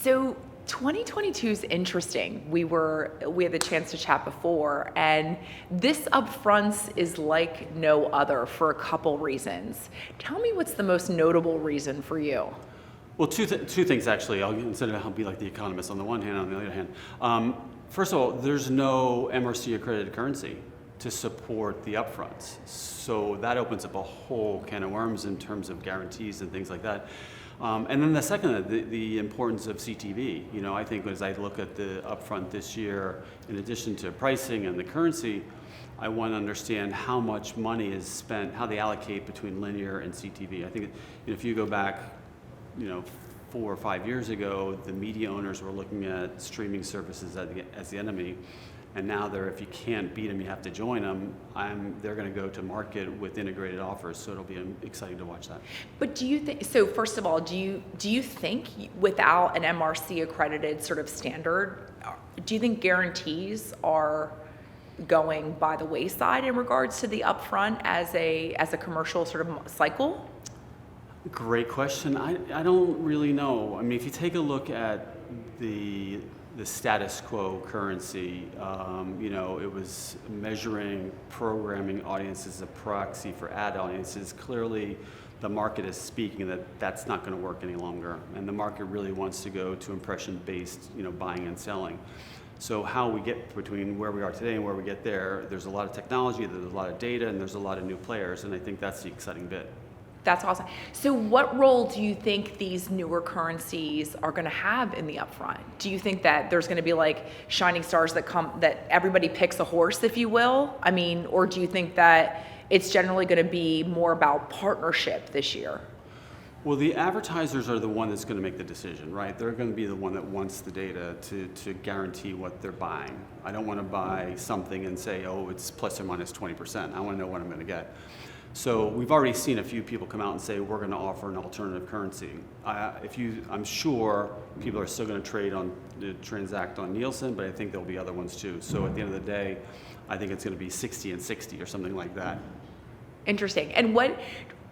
So 2022 is interesting. We had the chance to chat before, and this Upfronts is like no other for a couple reasons. Tell me what's the most notable reason for you? Well, two things actually. Instead of I'll be like the economist on the one hand, on the other hand. First of all, there's no MRC-accredited currency to support the upfronts. So that opens up a whole can of worms in terms of guarantees and things like that. And then the second, the importance of CTV. You know, I think as I look at the upfront this year, in addition to pricing and the currency, I want to understand how much money is spent, how they allocate between linear and CTV. I think if you go back, 4 or 5 years ago, the media owners were looking at streaming services as the enemy. And now if you can't beat them, you have to join them. They're going to go to market with integrated offers, so it'll be exciting to watch that. But do you think, so first of all, do you think without an MRC accredited sort of standard, do you think guarantees are going by the wayside in regards to the upfront as a commercial sort of cycle? Great question. I don't really know. I mean, if you take a look at the status quo currency, it was measuring programming audiences as a proxy for ad audiences. Clearly, the market is speaking that that's not going to work any longer, and the market really wants to go to impression-based, buying and selling. So how we get between where we are today and where we get there, there's a lot of technology, there's a lot of data, and there's a lot of new players, and I think that's the exciting bit. That's awesome. So what role do you think these newer currencies are going to have in the upfront? Do you think that there's going to be like shining stars that everybody picks a horse, if you will? I mean, or do you think that it's generally going to be more about partnership this year? Well, the advertisers are the one that's going to make the decision, right? They're going to be the one that wants the data to guarantee what they're buying. I don't want to buy something and say, oh, it's plus or minus 20%. I want to know what I'm going to get. So we've already seen a few people come out and say we're going to offer an alternative currency. I'm sure people are still going to transact on Nielsen, but I think there'll be other ones too. So at the end of the day, I think it's going to be 60 and 60 or something like that. Interesting. And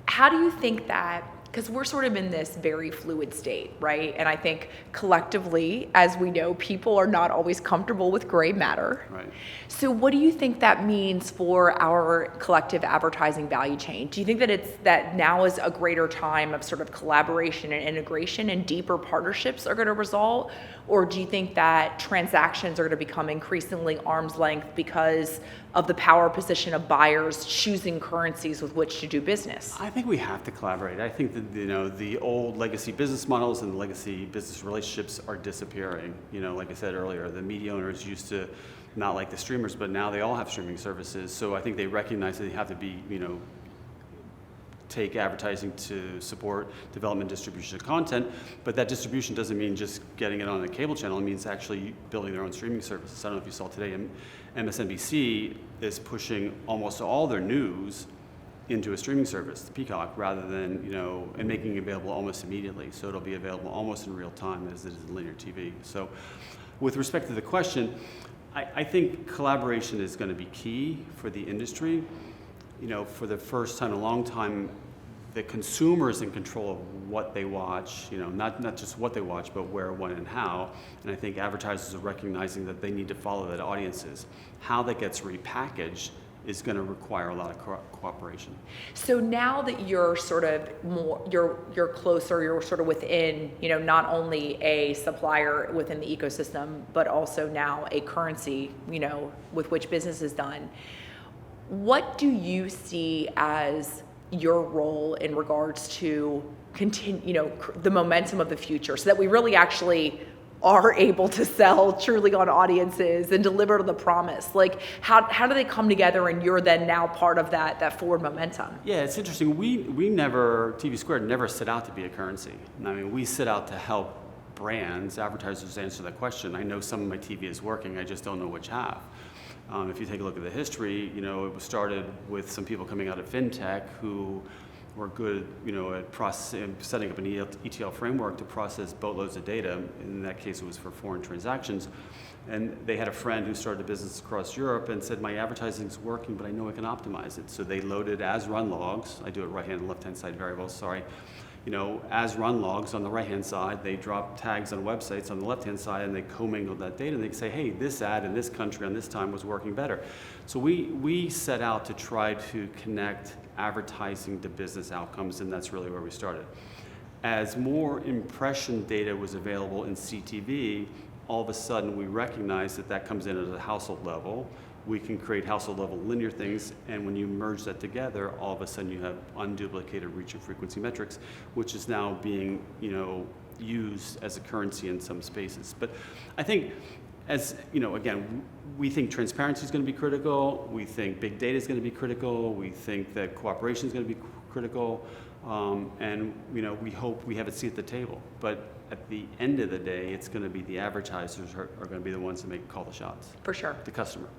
how do you think that? Because we're sort of in this very fluid state, right? And I think collectively, as we know, people are not always comfortable with gray matter. Right. So what do you think that means for our collective advertising value chain? Do you think that now is a greater time of sort of collaboration and integration and deeper partnerships are going to result? Or do you think that transactions are going to become increasingly arm's length because of the power position of buyers choosing currencies with which to do business? I think we have to collaborate. I think that the old legacy business models and the legacy business relationships are disappearing. Like I said earlier, the media owners used to not like the streamers, but now they all have streaming services. So I think they recognize that they have to be, take advertising to support development, distribution of content, but that distribution doesn't mean just getting it on a cable channel. It means actually building their own streaming services. I don't know if you saw today, MSNBC is pushing almost all their news into a streaming service, Peacock, rather than, and making it available almost immediately. So it'll be available almost in real time as it is in linear TV. So with respect to the question, I think collaboration is going to be key for the industry. For the first time in a long time, the consumer is in control of what they watch, not just what they watch, but where, when, and how. And I think advertisers are recognizing that they need to follow that audiences. How that gets repackaged is going to require a lot of cooperation. So now that you're sort of you're closer, you're sort of within, not only a supplier within the ecosystem, but also now a currency, with which business is done. What do you see as your role in regards to continue, the momentum of the future, so that we really actually are able to sell truly on audiences and deliver to the promise? Like, how do they come together and you're then now part of that forward momentum? Yeah, it's interesting. We never, TVSquared never set out to be a currency. I mean, we set out to help brands, advertisers answer that question. I know some of my TV is working, I just don't know which half. If you take a look at the history, it was started with some people coming out of fintech who were good, at setting up an ETL framework to process boatloads of data. In that case, it was for foreign transactions. And they had a friend who started a business across Europe and said, my advertising's working, but I know I can optimize it. So they loaded as run logs. I do it right-hand and left-hand side variables, sorry. as run logs on the right-hand side, they drop tags on websites on the left-hand side, and they commingle that data, and they say, hey, this ad in this country on this time was working better. So we set out to try to connect advertising to business outcomes, and that's really where we started. As more impression data was available in CTV, all of a sudden we recognized that that comes in at a household level. We can create household level linear things, and when you merge that together, all of a sudden you have unduplicated reach and frequency metrics, which is now being used as a currency in some spaces. But I think, as again, we think transparency is going to be critical. We think big data is going to be critical. We think that cooperation is going to be critical, and we hope we have a seat at the table. But at the end of the day, it's going to be the advertisers are going to be the ones that call the shots. For sure. The customer.